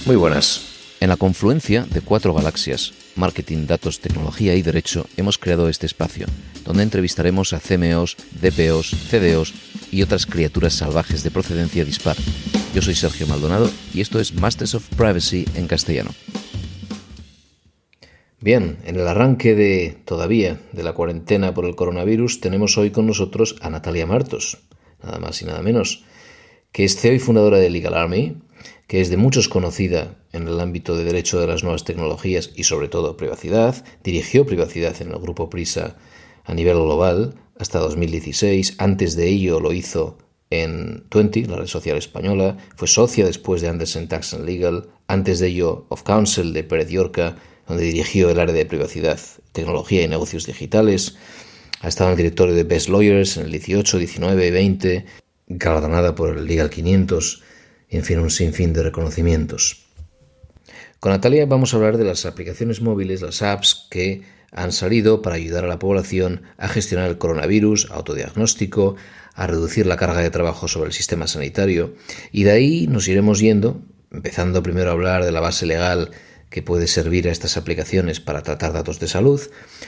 Muy buenas. En la confluencia de 4 galaxias, marketing, datos, tecnología y derecho, hemos creado este espacio, donde entrevistaremos a CMOs, DPOs, CDOs y otras criaturas salvajes de procedencia dispar. Yo soy Sergio Maldonado y esto es Masters of Privacy en castellano. Bien, en el arranque de la cuarentena por el coronavirus, tenemos hoy con nosotros a Natalia Martos, nada más y nada menos, que es CEO y fundadora de Legal Army, que es de muchos conocida en el ámbito de derecho de las nuevas tecnologías y sobre todo privacidad. Dirigió privacidad en el grupo Prisa a nivel global hasta 2016. Antes de ello lo hizo en Twenty, la red social española. Fue socia después de Andersen Tax and Legal. Antes de ello, of Counsel de Pérez Llorca, donde dirigió el área de privacidad, tecnología y negocios digitales. Ha estado en el directorio de Best Lawyers en el 18, 19 y 20, galardonada por el Legal 500, en fin, un sinfín de reconocimientos. Con Natalia vamos a hablar de las aplicaciones móviles, las apps que han salido para ayudar a la población a gestionar el coronavirus, a autodiagnóstico, a reducir la carga de trabajo sobre el sistema sanitario. Y de ahí nos iremos yendo, empezando primero a hablar de la base legal que puede servir a estas aplicaciones para tratar datos de salud.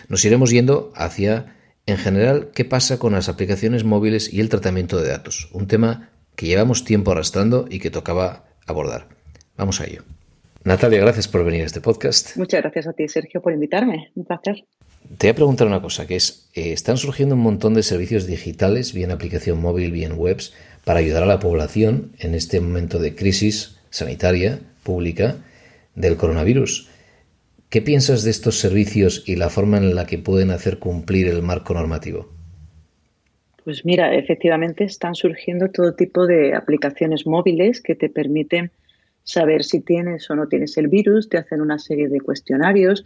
Nos iremos yendo hacia, en general, qué pasa con las aplicaciones móviles y el tratamiento de datos. Un tema que llevamos tiempo arrastrando y que tocaba abordar. Vamos a ello. Natalia, gracias por venir a este podcast. Muchas gracias a ti, Sergio, por invitarme. Un placer. Te voy a preguntar una cosa, que es, están surgiendo un montón de servicios digitales, bien aplicación móvil, bien webs, para ayudar a la población en este momento de crisis sanitaria pública del coronavirus. ¿Qué piensas de estos servicios y la forma en la que pueden hacer cumplir el marco normativo? Pues mira, efectivamente están surgiendo todo tipo de aplicaciones móviles que te permiten saber si tienes o no tienes el virus, te hacen una serie de cuestionarios,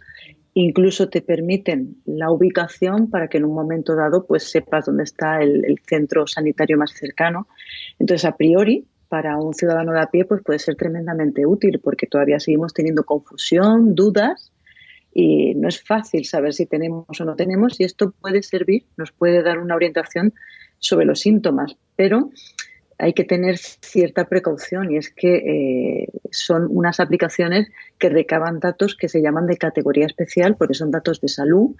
incluso te permiten la ubicación para que en un momento dado pues sepas dónde está el centro sanitario más cercano. Entonces, a priori, para un ciudadano de a pie pues puede ser tremendamente útil porque todavía seguimos teniendo confusión, dudas, y no es fácil saber si tenemos o no tenemos, y esto puede servir, nos puede dar una orientación sobre los síntomas, pero hay que tener cierta precaución, y es que son unas aplicaciones que recaban datos que se llaman de categoría especial porque son datos de salud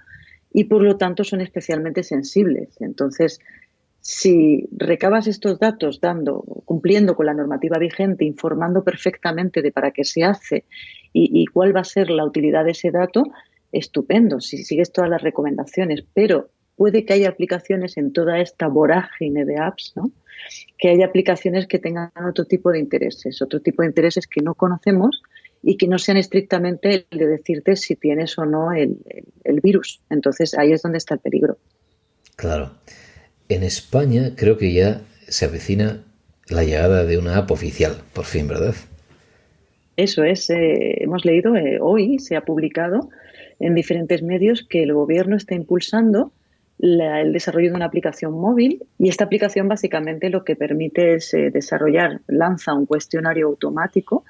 y por lo tanto son especialmente sensibles. Entonces, si recabas estos datos cumpliendo con la normativa vigente, informando perfectamente de para qué se hace y cuál va a ser la utilidad de ese dato, estupendo, si sigues todas las recomendaciones. Pero puede que haya aplicaciones en toda esta vorágine de apps, ¿no?, que haya aplicaciones que tengan otro tipo de intereses que no conocemos y que no sean estrictamente el de decirte si tienes o no el virus. Entonces, ahí es donde está el peligro. Claro. En España creo que ya se avecina la llegada de una app oficial, por fin, ¿verdad? Eso es. Hemos leído, hoy se ha publicado en diferentes medios que el gobierno está impulsando el desarrollo de una aplicación móvil, y esta aplicación básicamente lo que permite es lanza un cuestionario automático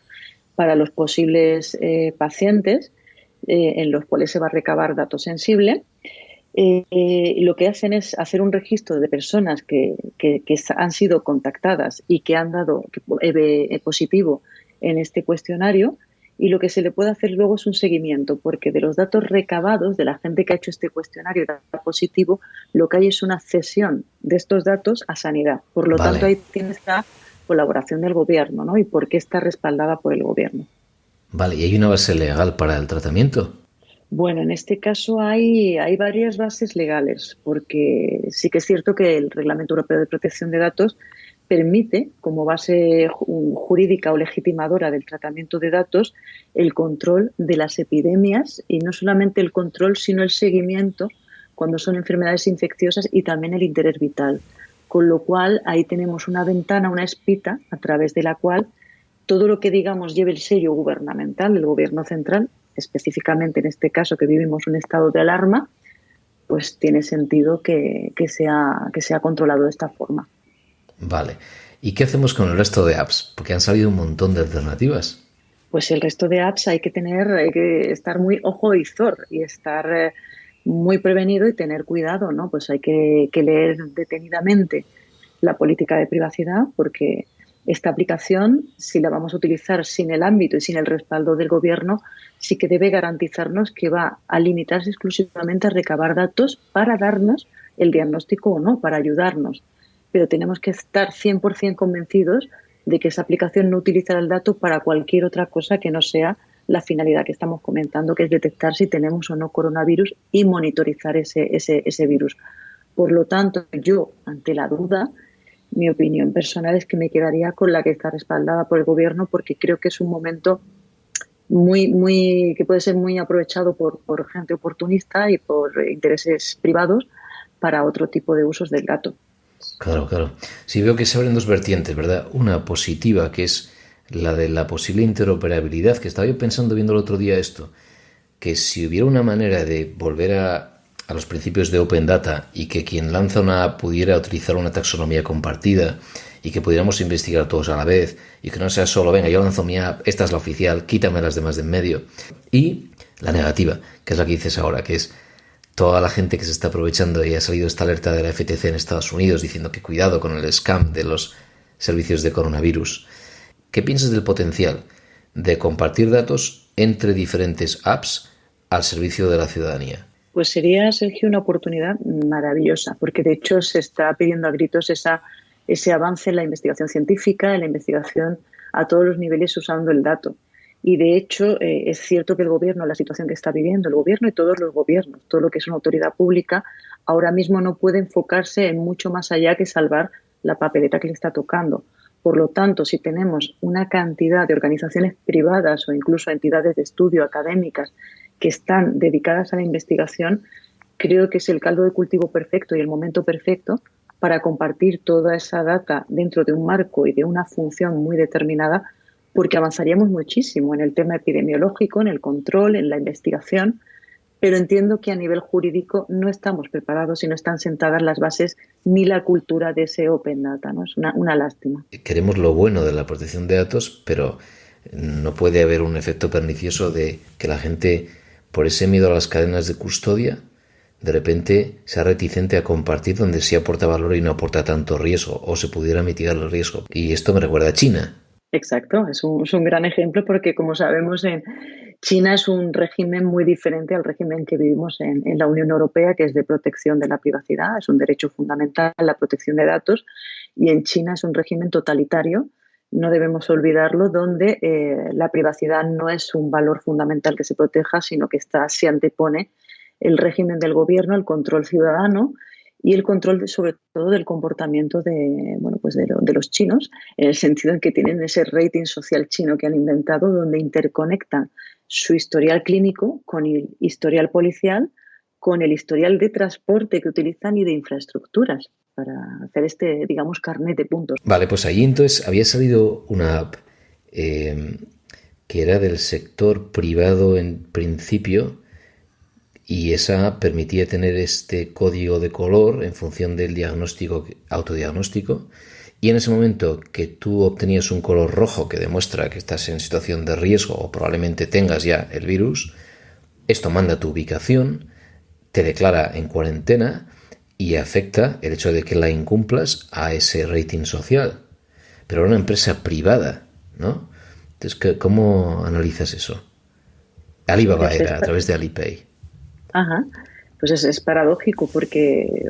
para los posibles pacientes en los cuales se va a recabar datos sensibles. Lo que hacen es hacer un registro de personas que han sido contactadas y que han dado positivo en este cuestionario, y lo que se le puede hacer luego es un seguimiento, porque de los datos recabados de la gente que ha hecho este cuestionario y da positivo, lo que hay es una cesión de estos datos a sanidad. Por lo tanto, ahí tienes la colaboración del gobierno, ¿no? Y por qué está respaldada por el gobierno. Vale, ¿y hay una base legal para el tratamiento? Bueno, en este caso hay varias bases legales, porque sí que es cierto que el Reglamento Europeo de Protección de Datos permite, como base jurídica o legitimadora del tratamiento de datos, el control de las epidemias, y no solamente el control, sino el seguimiento cuando son enfermedades infecciosas y también el interés vital. Con lo cual, ahí tenemos una ventana, una espita, a través de la cual todo lo que digamos lleve el sello gubernamental del Gobierno central, específicamente en este caso que vivimos un estado de alarma, pues tiene sentido que sea controlado de esta forma. Vale. ¿Y qué hacemos con el resto de apps? Porque han salido un montón de alternativas. Pues el resto de apps hay que estar muy ojo y visor y estar muy prevenido y tener cuidado, ¿no? Pues hay que leer detenidamente la política de privacidad, porque esta aplicación, si la vamos a utilizar sin el ámbito y sin el respaldo del gobierno, sí que debe garantizarnos que va a limitarse exclusivamente a recabar datos para darnos el diagnóstico o no, para ayudarnos. Pero tenemos que estar 100% convencidos de que esa aplicación no utilizará el dato para cualquier otra cosa que no sea la finalidad que estamos comentando, que es detectar si tenemos o no coronavirus y monitorizar ese virus. Por lo tanto, yo, ante la duda, mi opinión personal es que me quedaría con la que está respaldada por el gobierno, porque creo que es un momento que puede ser muy aprovechado por gente oportunista y por intereses privados para otro tipo de usos del dato. Claro, claro. Sí, veo que se abren dos vertientes, ¿verdad? Una positiva, que es la de la posible interoperabilidad, que estaba yo pensando viendo el otro día esto, que si hubiera una manera de volver a los principios de Open Data y que quien lanza una app pudiera utilizar una taxonomía compartida y que pudiéramos investigar todos a la vez y que no sea solo, venga, yo lanzo mi app, esta es la oficial, quítame las demás de en medio. Y la negativa, que es la que dices ahora, que es toda la gente que se está aprovechando, y ha salido esta alerta de la FTC en Estados Unidos diciendo que cuidado con el scam de los servicios de coronavirus. ¿Qué piensas del potencial de compartir datos entre diferentes apps al servicio de la ciudadanía? Pues sería, Sergio, una oportunidad maravillosa, porque de hecho se está pidiendo a gritos ese avance en la investigación científica, en la investigación a todos los niveles usando el dato. Y de hecho es cierto que el gobierno, la situación que está viviendo el gobierno y todos los gobiernos, todo lo que es una autoridad pública, ahora mismo no puede enfocarse en mucho más allá que salvar la papeleta que le está tocando. Por lo tanto, si tenemos una cantidad de organizaciones privadas o incluso entidades de estudio académicas que están dedicadas a la investigación, creo que es el caldo de cultivo perfecto y el momento perfecto para compartir toda esa data dentro de un marco y de una función muy determinada, porque avanzaríamos muchísimo en el tema epidemiológico, en el control, en la investigación, pero entiendo que a nivel jurídico no estamos preparados y no están sentadas las bases ni la cultura de ese Open Data, ¿no? Es una lástima. Queremos lo bueno de la protección de datos, pero no puede haber un efecto pernicioso de que la gente, por ese miedo a las cadenas de custodia, de repente sea reticente a compartir donde sí aporta valor y no aporta tanto riesgo, o se pudiera mitigar el riesgo. Y esto me recuerda a China. Exacto, es un gran ejemplo porque, como sabemos, China es un régimen muy diferente al régimen que vivimos en la Unión Europea, que es de protección de la privacidad, es un derecho fundamental la protección de datos, y en China es un régimen totalitario, no debemos olvidarlo, donde la privacidad no es un valor fundamental que se proteja, sino que se antepone el régimen del gobierno, el control ciudadano y el control sobre todo del comportamiento de los chinos, en el sentido en que tienen ese rating social chino que han inventado, donde interconectan su historial clínico con el historial policial, con el historial de transporte que utilizan y de infraestructuras para hacer digamos, carnet de puntos. Vale, pues ahí entonces había salido una app que era del sector privado en principio, y esa permitía tener este código de color en función del autodiagnóstico, y en ese momento que tú obtenías un color rojo que demuestra que estás en situación de riesgo o probablemente tengas ya el virus, esto manda tu ubicación, te declara en cuarentena y afecta el hecho de que la incumplas a ese rating social. Pero era una empresa privada, ¿no? Entonces, ¿cómo analizas eso? Alibaba era a través de Alipay. Ajá. Pues es paradójico porque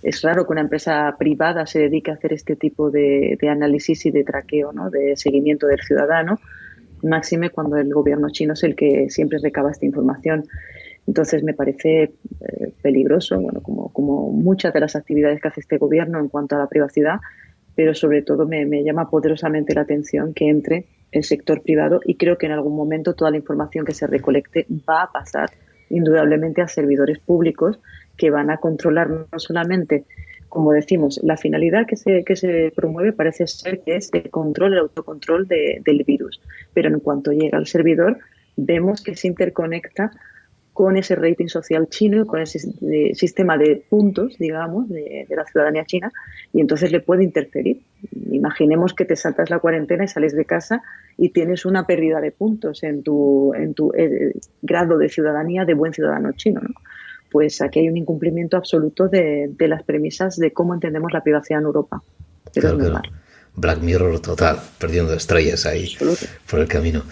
es raro que una empresa privada se dedique a hacer este tipo de análisis y de traqueo, ¿no? De seguimiento del ciudadano, máxime cuando el gobierno chino es el que siempre recaba esta información. Entonces me parece peligroso, bueno, como muchas de las actividades que hace este gobierno en cuanto a la privacidad, pero sobre todo me llama poderosamente la atención que entre el sector privado, y creo que en algún momento toda la información que se recolecte va a pasar indudablemente a servidores públicos que van a controlar no solamente, como decimos, la finalidad que se promueve parece ser que es el control, el autocontrol del virus, pero en cuanto llega al servidor vemos que se interconecta con ese rating social chino, con ese sistema de puntos, digamos, de la ciudadanía china, y entonces le puede interferir. Imaginemos que te saltas la cuarentena y sales de casa y tienes una pérdida de puntos en tu grado de ciudadanía de buen ciudadano chino, ¿no? Pues aquí hay un incumplimiento absoluto de las premisas de cómo entendemos la privacidad en Europa. Pero claro, claro. Black Mirror total, perdiendo estrellas ahí Absoluto. por el camino.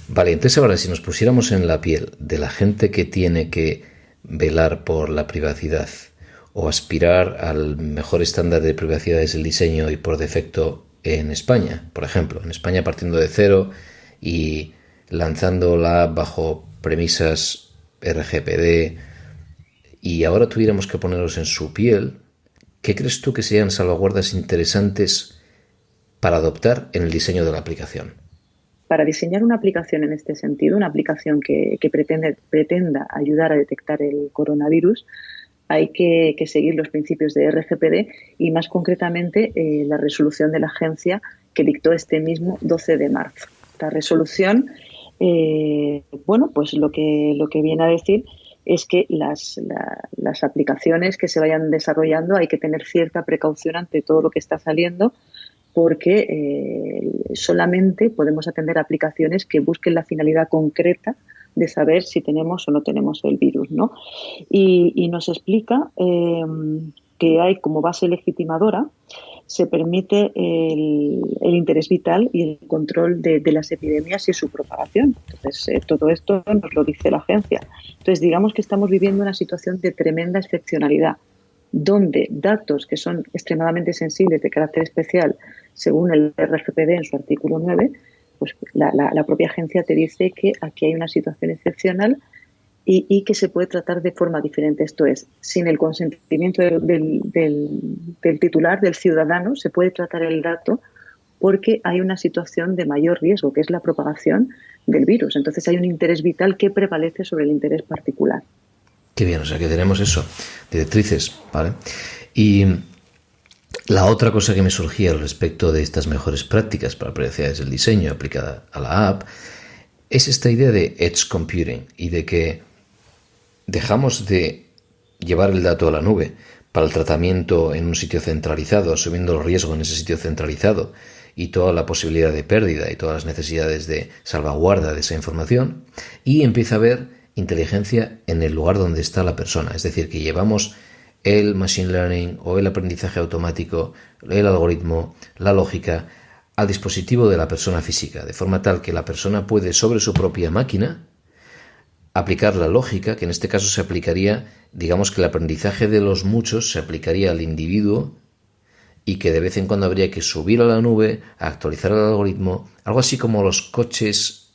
Vale, entonces ahora si nos pusiéramos en la piel de la gente que tiene que velar por la privacidad o aspirar al mejor estándar de privacidad desde el diseño y por defecto en España, por ejemplo, en España partiendo de cero y lanzando la app bajo premisas RGPD, y ahora tuviéramos que ponernos en su piel, ¿qué crees tú que serían salvaguardas interesantes para adoptar en el diseño de la aplicación? Para diseñar una aplicación en este sentido, una aplicación que pretenda ayudar a detectar el coronavirus, hay que seguir los principios de RGPD y más concretamente la resolución de la agencia que dictó este mismo 12 de marzo. Esta resolución, pues lo que viene a decir es que las aplicaciones que se vayan desarrollando hay que tener cierta precaución ante todo lo que está saliendo, porque solamente podemos atender aplicaciones que busquen la finalidad concreta de saber si tenemos o no tenemos el virus, ¿no? Y nos explica que hay como base legitimadora, se permite el interés vital y el control de las epidemias y su propagación. Entonces, todo esto nos lo dice la agencia. Entonces, digamos que estamos viviendo una situación de tremenda excepcionalidad, donde datos que son extremadamente sensibles de carácter especial, según el RGPD en su artículo 9, pues la propia agencia te dice que aquí hay una situación excepcional y que se puede tratar de forma diferente. Esto es, sin el consentimiento del titular, del ciudadano, se puede tratar el dato porque hay una situación de mayor riesgo, que es la propagación del virus. Entonces hay un interés vital que prevalece sobre el interés particular. Qué bien, o sea que tenemos eso, directrices, ¿vale? Y la otra cosa que me surgía al respecto de estas mejores prácticas para privacidad desde el diseño aplicada a la app es esta idea de edge computing y de que dejamos de llevar el dato a la nube para el tratamiento en un sitio centralizado, asumiendo el riesgo en ese sitio centralizado y toda la posibilidad de pérdida y todas las necesidades de salvaguarda de esa información, y empieza a haber inteligencia en el lugar donde está la persona. Es decir, que llevamos el machine learning o el aprendizaje automático, el algoritmo, la lógica al dispositivo de la persona física, de forma tal que la persona puede sobre su propia máquina aplicar la lógica, que en este caso se aplicaría, digamos que el aprendizaje de los muchos se aplicaría al individuo y que de vez en cuando habría que subir a la nube, a actualizar el algoritmo, algo así como los coches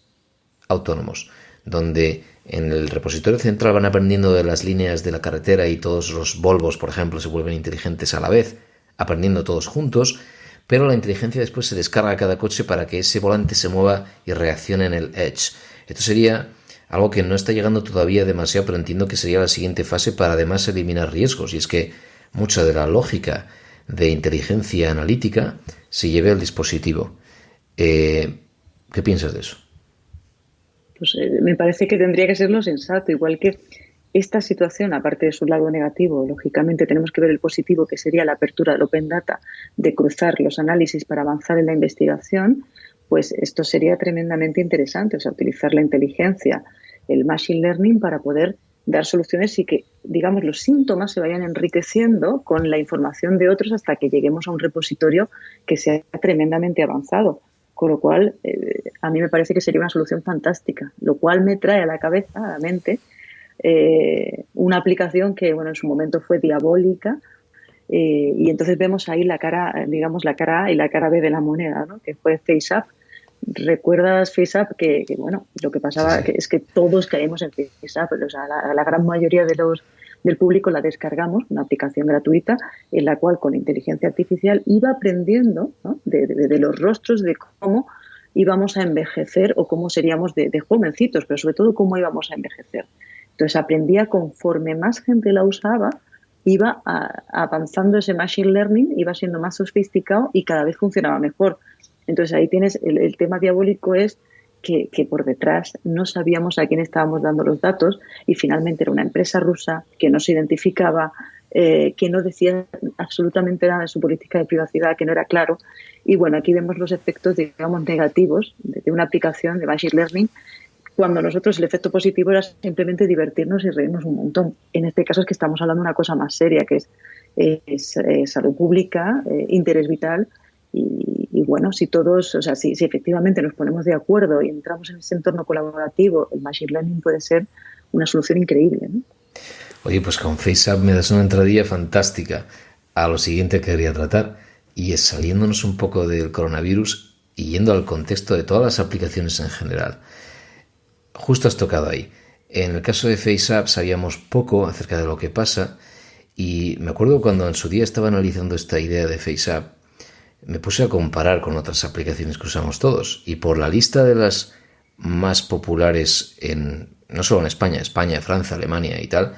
autónomos, donde en el repositorio central van aprendiendo de las líneas de la carretera y todos los Volvos, por ejemplo, se vuelven inteligentes a la vez, aprendiendo todos juntos, pero la inteligencia después se descarga a cada coche para que ese volante se mueva y reaccione en el edge. Esto sería algo que no está llegando todavía demasiado, pero entiendo que sería la siguiente fase para además eliminar riesgos, y es que mucha de la lógica de inteligencia analítica se lleve al dispositivo. ¿Qué piensas de eso? Pues me parece que tendría que ser lo sensato, igual que esta situación, aparte de su lado negativo, lógicamente tenemos que ver el positivo, que sería la apertura del Open Data, de cruzar los análisis para avanzar en la investigación. Pues esto sería tremendamente interesante, o sea, utilizar la inteligencia, el machine learning para poder dar soluciones y que, digamos, los síntomas se vayan enriqueciendo con la información de otros hasta que lleguemos a un repositorio que sea tremendamente avanzado. Con lo cual, a mí me parece que sería una solución fantástica, lo cual me trae a la cabeza, a la mente, una aplicación que, bueno, en su momento fue diabólica, y entonces vemos ahí la cara, digamos, la cara A y la cara B de la moneda, ¿no? Que fue FaceApp. ¿Recuerdas FaceApp? Que bueno, lo que pasaba Sí. es que todos caemos en FaceApp, o sea, la gran mayoría del público la descargamos, una aplicación gratuita en la cual con inteligencia artificial iba aprendiendo, ¿no? de los rostros, de cómo íbamos a envejecer o cómo seríamos de jovencitos, pero sobre todo cómo íbamos a envejecer. Entonces aprendía conforme más gente la usaba, iba avanzando ese machine learning, iba siendo más sofisticado y cada vez funcionaba mejor. Entonces ahí tienes el tema diabólico, es que por detrás no sabíamos a quién estábamos dando los datos y finalmente era una empresa rusa que no se identificaba, que no decía absolutamente nada de su política de privacidad, que no era claro. Y bueno, aquí vemos los efectos, digamos, negativos de una aplicación de machine learning, cuando nosotros el efecto positivo era simplemente divertirnos y reírnos un montón. En este caso es que estamos hablando de una cosa más seria, que es salud pública, interés vital Y bueno, si todos, o sea, si efectivamente nos ponemos de acuerdo y entramos en ese entorno colaborativo, el Machine Learning puede ser una solución increíble, ¿no? Oye, pues con FaceApp me das una entradilla fantástica a lo siguiente que quería tratar, y es saliéndonos un poco del coronavirus y yendo al contexto de todas las aplicaciones en general. Justo has tocado ahí. En el caso de FaceApp sabíamos poco acerca de lo que pasa, y me acuerdo cuando en su día estaba analizando esta idea de FaceApp, me puse a comparar con otras aplicaciones que usamos todos, y por la lista de las más populares no solo en España, España, Francia, Alemania y tal,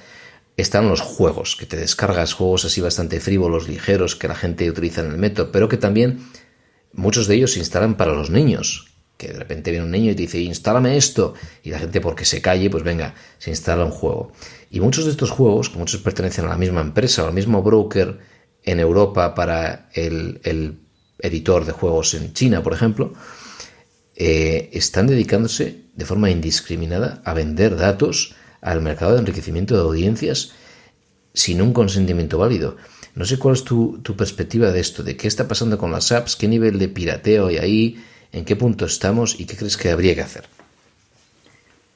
están los juegos, que te descargas juegos así bastante frívolos, ligeros, que la gente utiliza en el metro, pero que también muchos de ellos se instalan para los niños, que de repente viene un niño y te dice, instálame esto, y la gente, porque se calle, pues venga, se instala un juego. Y muchos de estos juegos, que muchos pertenecen a la misma empresa o al mismo broker en Europa para el editor de juegos en China, por ejemplo, están dedicándose de forma indiscriminada a vender datos al mercado de enriquecimiento de audiencias sin un consentimiento válido. No sé cuál es tu perspectiva de esto, de qué está pasando con las apps, qué nivel de pirateo hay ahí, en qué punto estamos y qué crees que habría que hacer.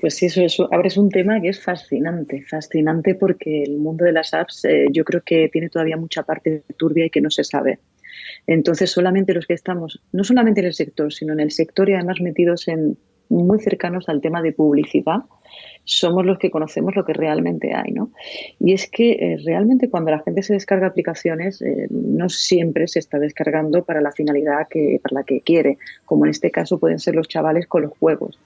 Pues sí, eso abres un tema que es fascinante porque el mundo de las apps yo creo que tiene todavía mucha parte turbia y que no se sabe. Entonces, solamente los que estamos, no solamente en el sector, sino en el sector y además metidos muy cercanos al tema de publicidad, somos los que conocemos lo que realmente hay, ¿no? Y es que realmente cuando la gente se descarga aplicaciones, no siempre se está descargando para la finalidad para la que quiere, como en este caso pueden ser los chavales con los juegos.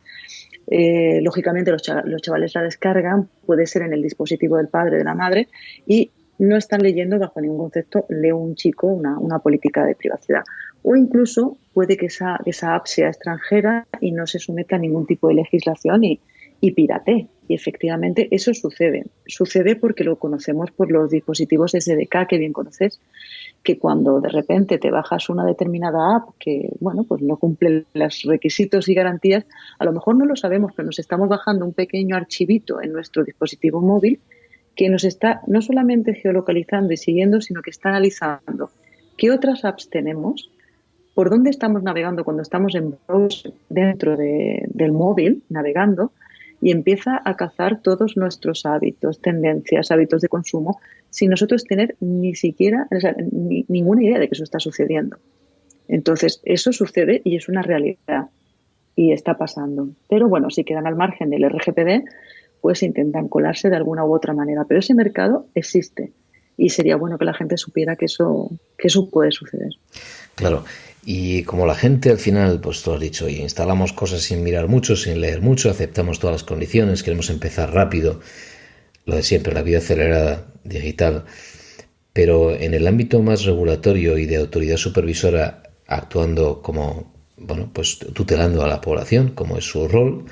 Lógicamente los chavales la descargan, puede ser en el dispositivo del padre, de la madre, y no están leyendo bajo ningún concepto, lee un chico una política de privacidad. O incluso puede que esa app sea extranjera y no se someta a ningún tipo de legislación y piratee. Y efectivamente eso sucede. Sucede porque lo conocemos por los dispositivos SDK que bien conoces, que cuando de repente te bajas una determinada app que, bueno, pues no cumple los requisitos y garantías, a lo mejor no lo sabemos, pero nos estamos bajando un pequeño archivito en nuestro dispositivo móvil que nos está no solamente geolocalizando y siguiendo, sino que está analizando qué otras apps tenemos, por dónde estamos navegando cuando estamos en browser dentro del móvil, navegando, y empieza a cazar todos nuestros hábitos, tendencias, hábitos de consumo, sin nosotros tener ni siquiera, o sea, ninguna idea de que eso está sucediendo. Entonces, eso sucede y es una realidad y está pasando. Pero bueno, si quedan al margen del RGPD, pues intentan colarse de alguna u otra manera. Pero ese mercado existe y sería bueno que la gente supiera que eso puede suceder. Claro, y como la gente al final, pues tú has dicho, y instalamos cosas sin mirar mucho, sin leer mucho, aceptamos todas las condiciones, queremos empezar rápido, lo de siempre, la vida acelerada digital, pero en el ámbito más regulatorio y de autoridad supervisora actuando como, bueno, pues tutelando a la población, como es su rol,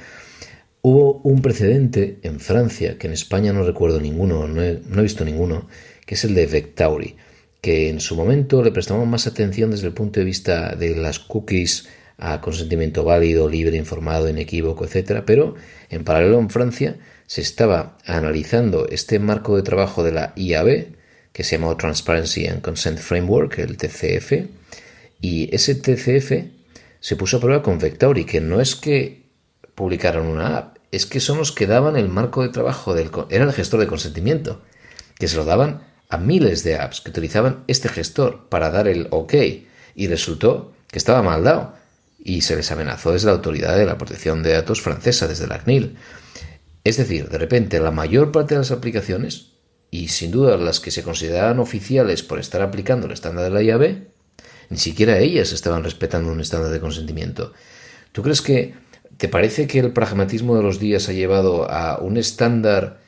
hubo un precedente en Francia, que en España no recuerdo ninguno, no he visto ninguno, que es el de Vectauri, que en su momento le prestamos más atención desde el punto de vista de las cookies a consentimiento válido, libre, informado, inequívoco, etc. Pero en paralelo en Francia se estaba analizando este marco de trabajo de la IAB, que se llamó Transparency and Consent Framework, el TCF, y ese TCF se puso a prueba con Vectauri, que no es que publicaron una app, es que son los que daban el marco de trabajo, era el gestor de consentimiento, que se lo daban a miles de apps que utilizaban este gestor para dar el OK, y resultó que estaba mal dado y se les amenazó desde la Autoridad de la Protección de Datos francesa, desde la CNIL. Es decir, de repente la mayor parte de las aplicaciones, y sin duda las que se consideraban oficiales por estar aplicando el estándar de la IAB, ni siquiera ellas estaban respetando un estándar de consentimiento. ¿Tú crees que te parece que el pragmatismo de los días ha llevado a un estándar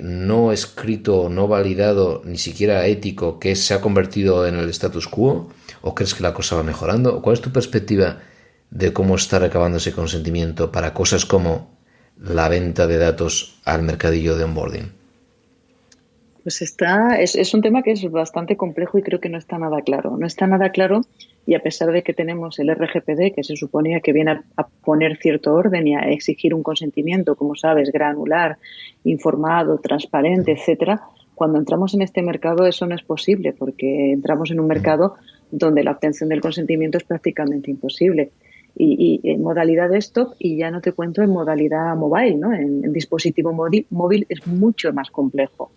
no escrito, no validado, ni siquiera ético, que se ha convertido en el status quo? ¿O crees que la cosa va mejorando? ¿Cuál es tu perspectiva de cómo está recabando ese consentimiento para cosas como la venta de datos al mercadillo de onboarding? Pues es un tema que es bastante complejo y creo que no está nada claro. No está nada claro y a pesar de que tenemos el RGPD, que se suponía que viene a poner cierto orden y a exigir un consentimiento, como sabes, granular, informado, transparente, etcétera, cuando entramos en este mercado eso no es posible porque entramos en un mercado donde la obtención del consentimiento es prácticamente imposible. Y en modalidad desktop, y ya no te cuento en modalidad mobile, ¿no? En dispositivo móvil es mucho más complejo.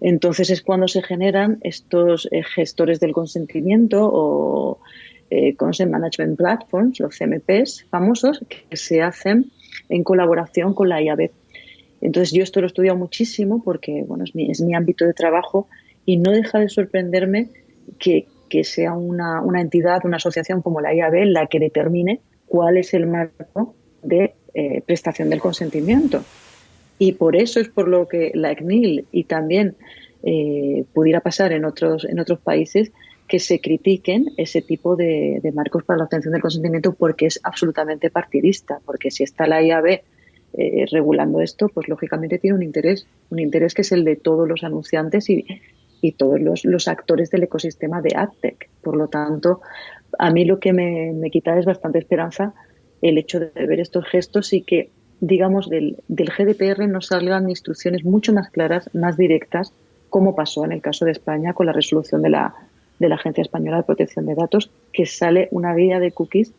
Entonces es cuando se generan estos gestores del consentimiento o Consent Management Platforms, los CMPs famosos, que se hacen en colaboración con la IAB. Entonces yo esto lo he estudiado muchísimo porque bueno, es mi ámbito de trabajo y no deja de sorprenderme que sea una entidad, una asociación como la IAB la que determine cuál es el marco de prestación del consentimiento. Y por eso es por lo que la CNIL y también pudiera pasar en otros países que se critiquen ese tipo de marcos para la obtención del consentimiento porque es absolutamente partidista, porque si está la IAB regulando esto, pues lógicamente tiene un interés que es el de todos los anunciantes y todos los actores del ecosistema de AdTech. Por lo tanto, a mí lo que me quita es bastante esperanza el hecho de ver estos gestos y que, digamos, del GDPR nos salgan instrucciones mucho más claras, más directas, como pasó en el caso de España con la resolución de la Agencia Española de Protección de Datos, que sale una guía de cookies,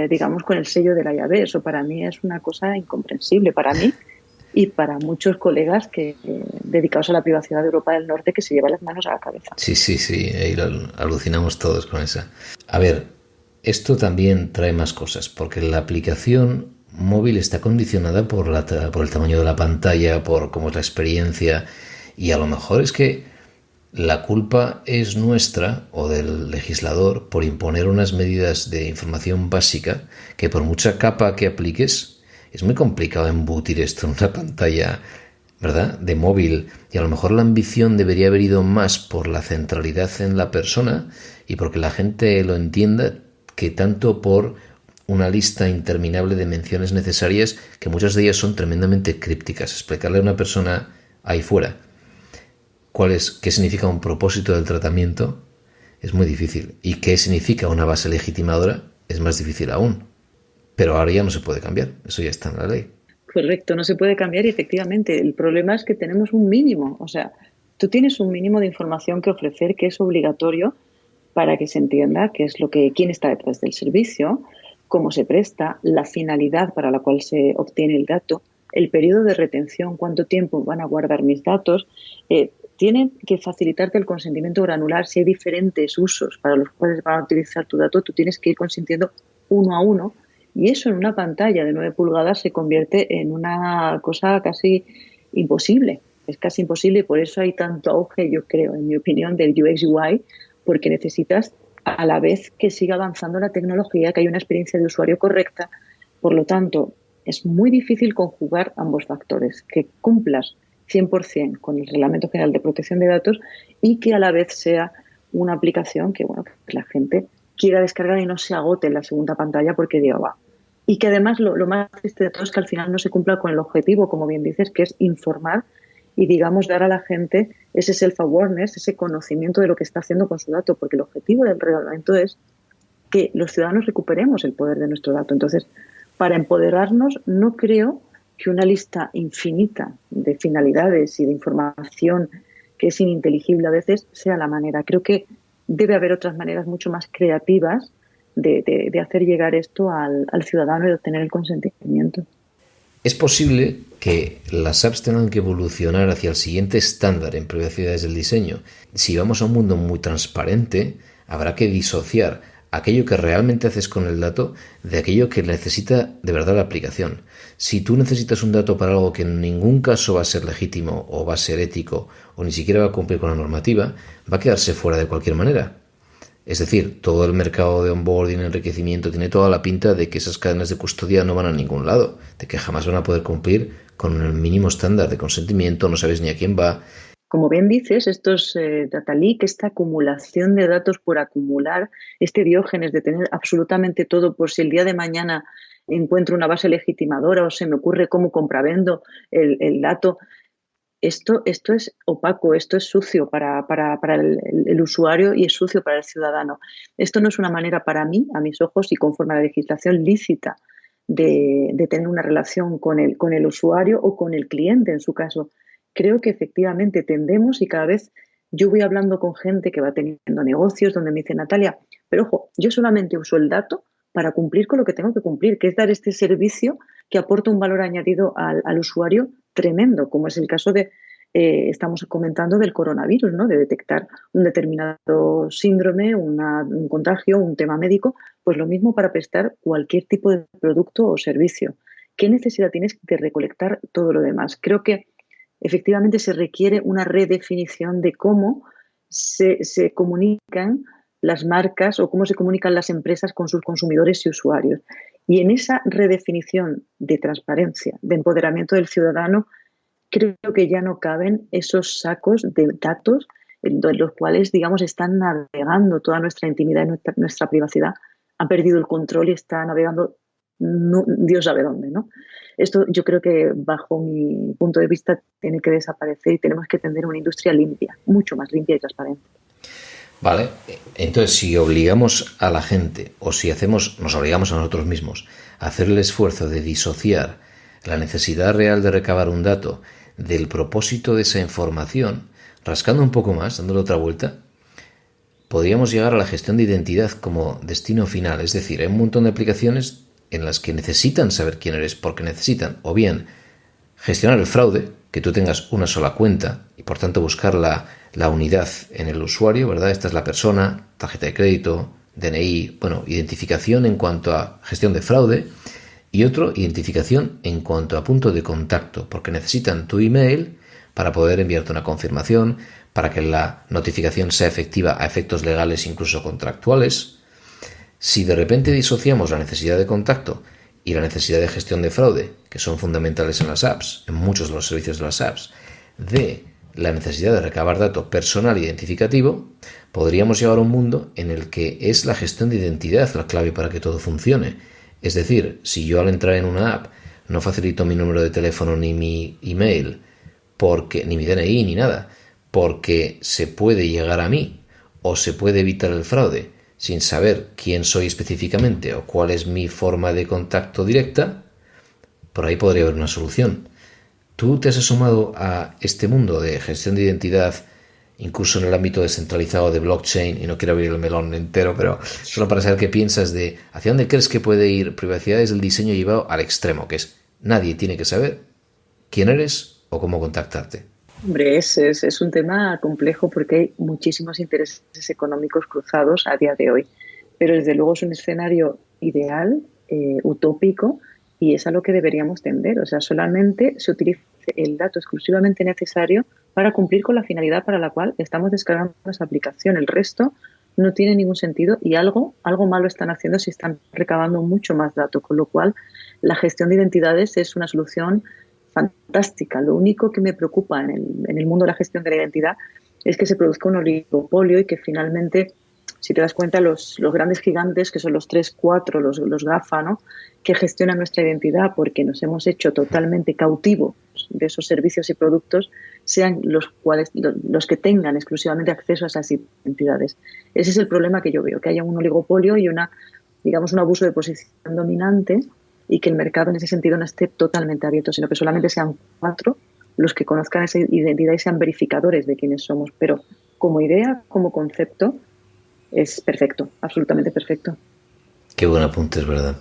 digamos, con el sello de la IAB. Eso para mí es una cosa incomprensible, para mí y para muchos colegas dedicados a la privacidad de Europa del Norte, que se llevan las manos a la cabeza. Sí, ahí alucinamos todos con esa. A ver, esto también trae más cosas, porque la aplicación móvil está condicionada por el tamaño de la pantalla, por cómo es la experiencia, y a lo mejor es que la culpa es nuestra o del legislador por imponer unas medidas de información básica que por mucha capa que apliques es muy complicado embutir esto en una pantalla, ¿verdad?, de móvil, y a lo mejor la ambición debería haber ido más por la centralidad en la persona y porque la gente lo entienda que tanto por una lista interminable de menciones necesarias que muchas de ellas son tremendamente crípticas. Explicarle a una persona ahí fuera qué significa un propósito del tratamiento es muy difícil, y qué significa una base legitimadora es más difícil aún. Pero ahora ya no se puede cambiar, eso ya está en la ley. Correcto, no se puede cambiar y efectivamente el problema es que tenemos un mínimo, o sea, tú tienes un mínimo de información que ofrecer que es obligatorio para que se entienda qué es quién está detrás del servicio, cómo se presta, la finalidad para la cual se obtiene el dato, el periodo de retención, cuánto tiempo van a guardar mis datos. Tienen que facilitarte el consentimiento granular. Si hay diferentes usos para los cuales van a utilizar tu dato, tú tienes que ir consintiendo uno a uno. Y eso en una pantalla de 9 pulgadas se convierte en una cosa casi imposible. Es casi imposible y por eso hay tanto auge, yo creo, en mi opinión, del UX UI, porque necesitas a la vez que siga avanzando la tecnología, que haya una experiencia de usuario correcta. Por lo tanto, es muy difícil conjugar ambos factores, que cumplas 100% con el Reglamento General de Protección de Datos y que a la vez sea una aplicación que, bueno, que la gente quiera descargar y no se agote en la segunda pantalla porque diga, va. Y que además lo más triste de todo es que al final no se cumpla con el objetivo, como bien dices, que es informar y, digamos, dar a la gente ese self-awareness, ese conocimiento de lo que está haciendo con su dato, porque el objetivo del reglamento es que los ciudadanos recuperemos el poder de nuestro dato. Entonces, para empoderarnos, no creo que una lista infinita de finalidades y de información que es ininteligible a veces sea la manera. Creo que debe haber otras maneras mucho más creativas de hacer llegar esto al ciudadano y de obtener el consentimiento. Es posible que las apps tengan que evolucionar hacia el siguiente estándar en privacidad desde el diseño. Si vamos a un mundo muy transparente, habrá que disociar aquello que realmente haces con el dato de aquello que necesita de verdad la aplicación. Si tú necesitas un dato para algo que en ningún caso va a ser legítimo o va a ser ético o ni siquiera va a cumplir con la normativa, va a quedarse fuera de cualquier manera. Es decir, todo el mercado de onboarding, enriquecimiento, tiene toda la pinta de que esas cadenas de custodia no van a ningún lado, de que jamás van a poder cumplir con el mínimo estándar de consentimiento, no sabes ni a quién va. Como bien dices, estos data leak, esta acumulación de datos por acumular, este diógenes de tener absolutamente todo por si el día de mañana encuentro una base legitimadora o se me ocurre cómo compravendo el dato. Esto es opaco, esto es sucio para el usuario y es sucio para el ciudadano. Esto no es una manera para mí, a mis ojos y conforme a la legislación lícita, de tener una relación con el usuario o con el cliente en su caso. Creo que efectivamente tendemos y cada vez yo voy hablando con gente que va teniendo negocios donde me dice, Natalia, pero ojo, yo solamente uso el dato para cumplir con lo que tengo que cumplir, que es dar este servicio que aporta un valor añadido al usuario tremendo, como es el caso de, estamos comentando del coronavirus, ¿no? De detectar un determinado síndrome, un contagio, un tema médico, pues lo mismo para prestar cualquier tipo de producto o servicio. ¿Qué necesidad tienes de recolectar todo lo demás? Creo que efectivamente se requiere una redefinición de cómo se comunican las marcas o cómo se comunican las empresas con sus consumidores y usuarios. Y en esa redefinición de transparencia, de empoderamiento del ciudadano, creo que ya no caben esos sacos de datos en los cuales, digamos, están navegando toda nuestra intimidad y nuestra privacidad. Han perdido el control y está navegando Dios sabe dónde, ¿no? Esto yo creo que bajo mi punto de vista tiene que desaparecer y tenemos que tener una industria limpia, mucho más limpia y transparente. Vale, entonces si obligamos a la gente o si nos obligamos a nosotros mismos a hacer el esfuerzo de disociar la necesidad real de recabar un dato del propósito de esa información, rascando un poco más, dándole otra vuelta, podríamos llegar a la gestión de identidad como destino final. Es decir, hay un montón de aplicaciones en las que necesitan saber quién eres porque necesitan o bien gestionar el fraude, que tú tengas una sola cuenta y por tanto buscar la unidad en el usuario, ¿verdad? Esta es la persona, tarjeta de crédito, DNI, identificación en cuanto a gestión de fraude y otro, identificación en cuanto a punto de contacto, porque necesitan tu email para poder enviarte una confirmación, para que la notificación sea efectiva a efectos legales, incluso contractuales. Si de repente disociamos la necesidad de contacto y la necesidad de gestión de fraude, que son fundamentales en las apps, en muchos de los servicios de las apps, de la necesidad de recabar dato personal e identificativo, podríamos llegar a un mundo en el que es la gestión de identidad la clave para que todo funcione. Es decir, si yo al entrar en una app no facilito mi número de teléfono ni mi email, ni mi DNI ni nada, porque se puede llegar a mí o se puede evitar el fraude sin saber quién soy específicamente o cuál es mi forma de contacto directa, por ahí podría haber una solución. ¿Tú te has asomado a este mundo de gestión de identidad, incluso en el ámbito descentralizado de blockchain? Y no quiero abrir el melón entero, pero solo para saber qué piensas de hacia dónde crees que puede ir privacidad desde el diseño llevado al extremo, que es nadie tiene que saber quién eres o cómo contactarte. Hombre, es un tema complejo porque hay muchísimos intereses económicos cruzados a día de hoy, pero desde luego es un escenario ideal, utópico, y es a lo que deberíamos tender. O sea, solamente se utiliza el dato exclusivamente necesario para cumplir con la finalidad para la cual estamos descargando esa aplicación. El resto no tiene ningún sentido y algo malo están haciendo si están recabando mucho más datos, con lo cual la gestión de identidades es una solución fantástica. Lo único que me preocupa en el mundo de la gestión de la identidad es que se produzca un oligopolio y que finalmente, si te das cuenta, los grandes gigantes, que son los 3, 4, los GAFA, ¿no?, que gestionan nuestra identidad porque nos hemos hecho totalmente cautivos de esos servicios y productos, sean los que tengan exclusivamente acceso a esas identidades. Ese es el problema que yo veo, que haya un oligopolio y un abuso de posición dominante, y que el mercado en ese sentido no esté totalmente abierto, sino que solamente sean 4 los que conozcan esa identidad y sean verificadores de quiénes somos. Pero como idea, como concepto, es perfecto, absolutamente perfecto. Qué buen apunte, es verdad.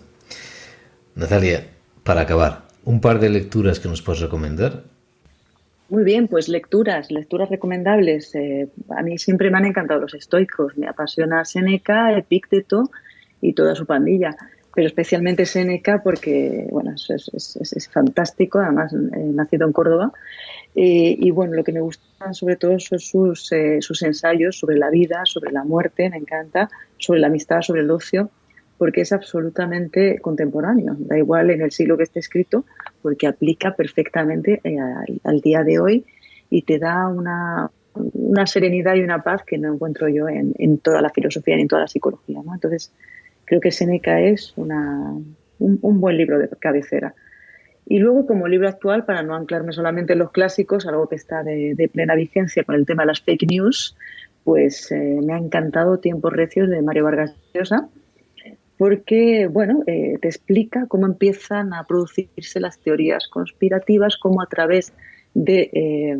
Natalia, para acabar, un par de lecturas que nos puedes recomendar. Muy bien, pues lecturas recomendables. A mí siempre me han encantado los estoicos. Me apasiona Séneca, Epícteto y toda su pandilla. Pero especialmente Séneca porque, bueno, es fantástico, además nacido en Córdoba. Y bueno, lo que me gusta sobre todo son sus ensayos sobre la vida, sobre la muerte, me encanta, sobre la amistad, sobre el ocio, porque es absolutamente contemporáneo. Da igual en el siglo que esté escrito, porque aplica perfectamente al día de hoy y te da una serenidad y una paz que no encuentro yo en toda la filosofía ni en toda la psicología, ¿no? Entonces, creo que Séneca es un buen libro de cabecera. Y luego, como libro actual, para no anclarme solamente en los clásicos, algo que está de plena vigencia con el tema de las fake news, pues me ha encantado Tiempos Recios de Mario Vargas Llosa, porque, bueno, te explica cómo empiezan a producirse las teorías conspirativas, cómo a través de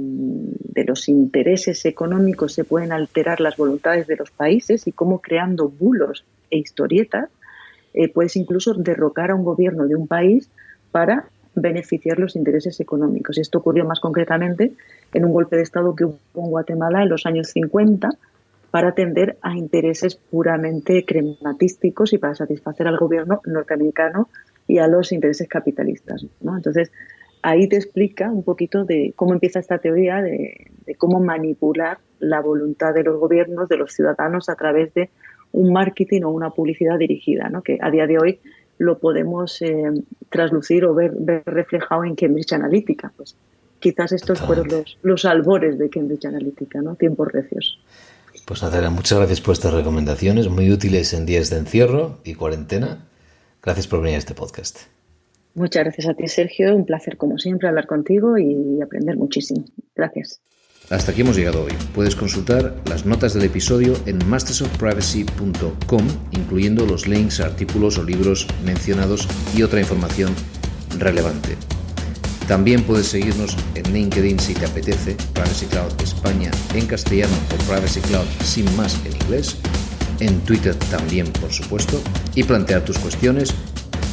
los intereses económicos se pueden alterar las voluntades de los países y cómo creando bulos e historietas puedes incluso derrocar a un gobierno de un país para beneficiar los intereses económicos. Esto ocurrió más concretamente en un golpe de Estado que hubo en Guatemala en los años 50 para atender a intereses puramente crematísticos y para satisfacer al gobierno norteamericano y a los intereses capitalistas, ¿no? Entonces, ahí te explica un poquito de cómo empieza esta teoría de cómo manipular la voluntad de los gobiernos, de los ciudadanos, a través de un marketing o una publicidad dirigida, ¿no? Que a día de hoy lo podemos traslucir o ver reflejado en Cambridge Analytica. Pues quizás estos fueron los albores de Cambridge Analytica, ¿no? Tiempos recios. Pues Natalia, muchas gracias por estas recomendaciones, muy útiles en días de encierro y cuarentena. Gracias por venir a este podcast. Muchas gracias a ti, Sergio. Un placer, como siempre, hablar contigo y aprender muchísimo. Gracias. Hasta aquí hemos llegado hoy. Puedes consultar las notas del episodio en mastersofprivacy.com, incluyendo los links a artículos o libros mencionados y otra información relevante. También puedes seguirnos en LinkedIn si te apetece, Privacy Cloud España en castellano o Privacy Cloud sin más en inglés, en Twitter también, por supuesto, y plantear tus cuestiones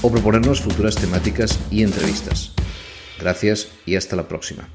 o proponernos futuras temáticas y entrevistas. Gracias y hasta la próxima.